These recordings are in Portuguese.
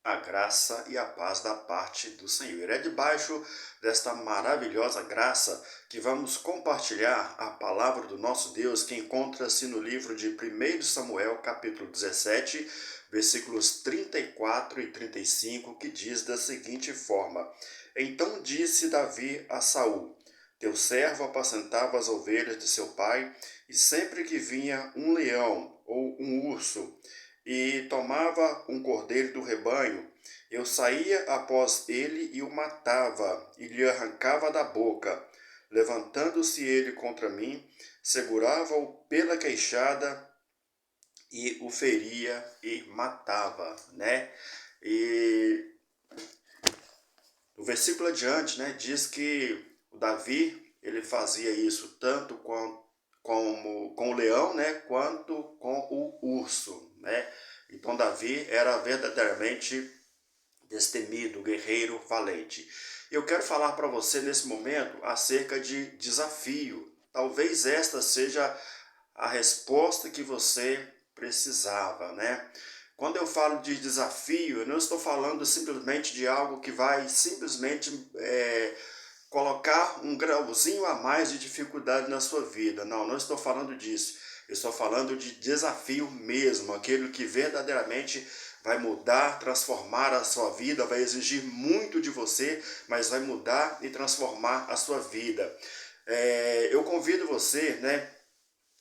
A graça e a paz da parte do Senhor. É debaixo desta maravilhosa graça que vamos compartilhar a palavra do nosso Deus, que encontra-se no livro de 1 Samuel, capítulo 17, versículos 34 e 35, que diz da seguinte forma: Então disse Davi a Saul: Teu servo apacentava as ovelhas de seu pai, e sempre que vinha um leão ou um urso e tomava um cordeiro do rebanho, eu saía após ele e o matava, e lhe arrancava da boca. Levantando-se ele contra mim, segurava-o pela queixada e o feria e matava, né? E o versículo adiante, né, diz que o Davi, ele fazia isso tanto com o leão, né, quanto com o urso, né? Então Davi era verdadeiramente destemido, guerreiro, valente. Eu quero falar para você nesse momento acerca de desafio. Talvez esta seja a resposta que você precisava, né? Quando eu falo de desafio, eu não estou falando simplesmente de algo que vai simplesmente colocar um grauzinho a mais de dificuldade na sua vida. Não, não estou falando disso. Eu estou falando de desafio mesmo, aquele que verdadeiramente vai mudar, transformar a sua vida, vai exigir muito de você, mas vai mudar e transformar a sua vida. Eu convido você, né?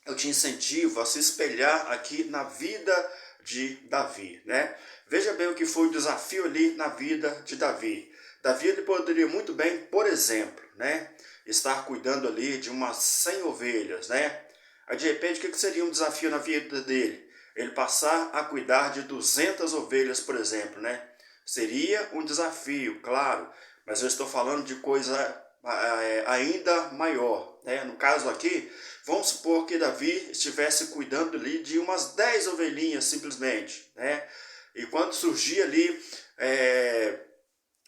Eu te incentivo a se espelhar aqui na vida de Davi, né? Veja bem o que foi o desafio ali na vida de Davi. Davi ele poderia muito bem, por exemplo, né, estar cuidando ali de umas 100 ovelhas, né? Aí de repente o que seria um desafio na vida dele? Ele passar a cuidar de 200 ovelhas, por exemplo, né? Seria um desafio, claro, mas eu estou falando de coisa ainda maior, né? No caso aqui, vamos supor que Davi estivesse cuidando ali de umas 10 ovelhinhas simplesmente, né? E quando surgia ali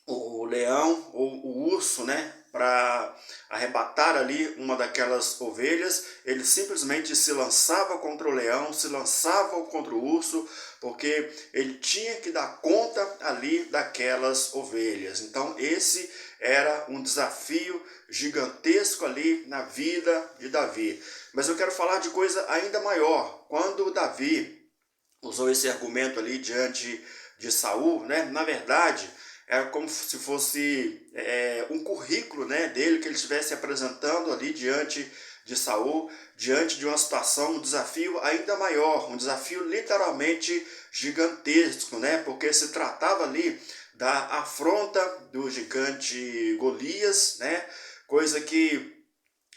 o leão ou o urso, né, para arrebatar ali uma daquelas ovelhas, ele simplesmente se lançava contra o leão, se lançava contra o urso, porque ele tinha que dar conta ali daquelas ovelhas. Então esse era um desafio gigantesco ali na vida de Davi. Mas eu quero falar de coisa ainda maior. Quando Davi usou esse argumento ali diante de Saul, né? Na verdade, era como se fosse um currículo, né, dele que ele estivesse apresentando ali diante de Saul, diante de uma situação, um desafio ainda maior, um desafio literalmente gigantesco, né? Porque se tratava ali da afronta do gigante Golias, né? Coisa que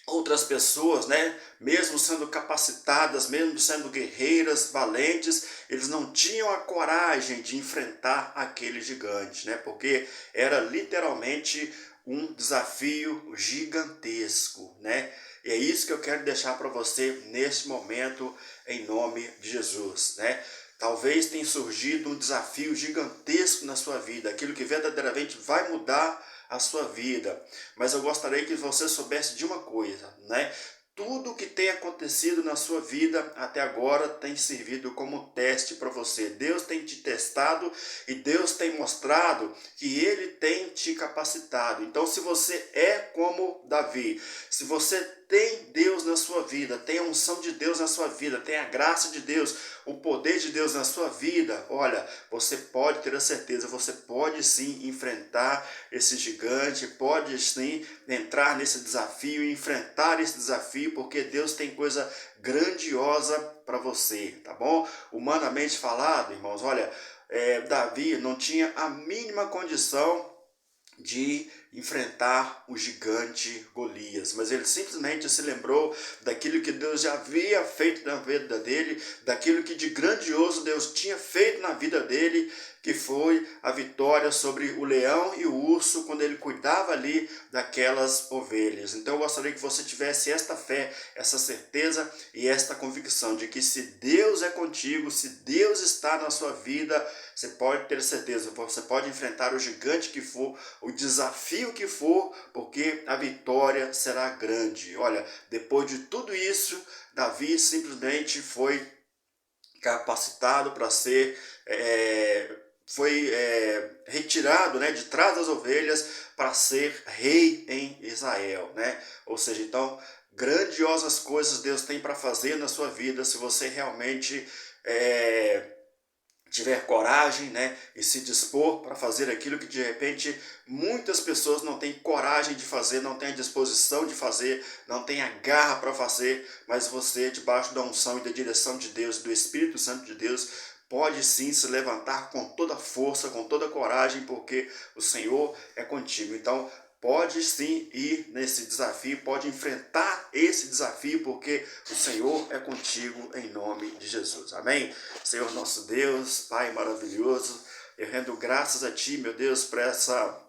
outras pessoas, né, mesmo sendo capacitadas, mesmo sendo guerreiras, valentes, eles não tinham a coragem de enfrentar aquele gigante, né, porque era literalmente um desafio gigantesco, né? E é isso que eu quero deixar para você neste momento, em nome de Jesus, né? Talvez tenha surgido um desafio gigantesco na sua vida, aquilo que verdadeiramente vai mudar a sua vida. Mas eu gostaria que você soubesse de uma coisa, né? Tudo que tem acontecido na sua vida até agora tem servido como teste para você. Deus tem te testado e Deus tem mostrado que Ele tem te capacitado. Então, se você é como Davi, se você tem Deus na sua vida, tem a unção de Deus na sua vida, tem a graça de Deus, o poder de Deus na sua vida, olha, você pode ter a certeza, você pode sim enfrentar esse gigante, pode sim entrar nesse desafio e enfrentar esse desafio, porque Deus tem coisa grandiosa para você, tá bom? Humanamente falado, irmãos, olha, Davi não tinha a mínima condição de enfrentar o gigante Golias, mas ele simplesmente se lembrou daquilo que Deus já havia feito na vida dele, daquilo que de grandioso Deus tinha feito na vida dele, que foi a vitória sobre o leão e o urso quando ele cuidava ali daquelas ovelhas. Então eu gostaria que você tivesse esta fé, essa certeza e esta convicção de que se Deus é contigo, se Deus está na sua vida, você pode ter certeza, você pode enfrentar o gigante que for, o desafio que for, porque a vitória será grande. Olha, depois de tudo isso, Davi simplesmente foi capacitado para ser foi retirado, né, de trás das ovelhas para ser rei em Israel, né? Ou seja, então, grandiosas coisas Deus tem para fazer na sua vida se você realmente tiver coragem, né, e se dispor para fazer aquilo que de repente muitas pessoas não têm coragem de fazer, não têm a disposição de fazer, não têm a garra para fazer, mas você, debaixo da unção e da direção de Deus, do Espírito Santo de Deus, pode sim se levantar com toda força, com toda coragem, porque o Senhor é contigo. Então, pode sim ir nesse desafio, pode enfrentar esse desafio, porque o Senhor é contigo em nome de Jesus. Amém? Senhor nosso Deus, Pai maravilhoso, eu rendo graças a Ti, meu Deus, por essa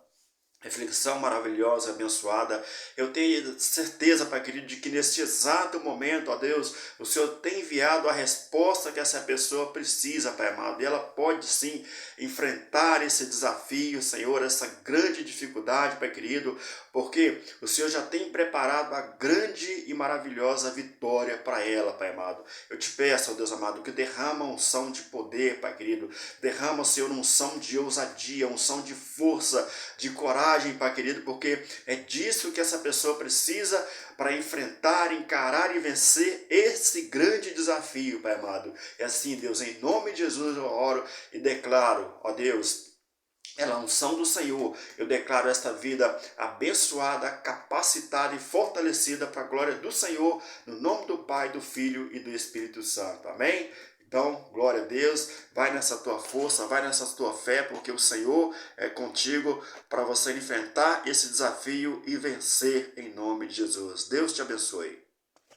reflexão maravilhosa, abençoada. Eu tenho certeza, Pai querido, de que neste exato momento, ó Deus, o Senhor tem enviado a resposta que essa pessoa precisa, Pai amado. E ela pode sim enfrentar esse desafio, Senhor, essa grande dificuldade, Pai querido, porque o Senhor já tem preparado a grande e maravilhosa vitória para ela, Pai amado. Eu te peço, ó Deus amado, que derrama unção de poder, Pai querido. Derrama, Senhor, unção de ousadia, unção de força, de coragem, Pai querido, porque é disso que essa pessoa precisa para enfrentar, encarar e vencer esse grande desafio, Pai amado. É assim, Deus, em nome de Jesus eu oro e declaro, ó Deus, pela unção do Senhor, eu declaro esta vida abençoada, capacitada e fortalecida para a glória do Senhor, no nome do Pai, do Filho e do Espírito Santo. Amém? Então, glória a Deus, vai nessa tua força, vai nessa tua fé, porque o Senhor é contigo para você enfrentar esse desafio e vencer em nome de Jesus. Deus te abençoe.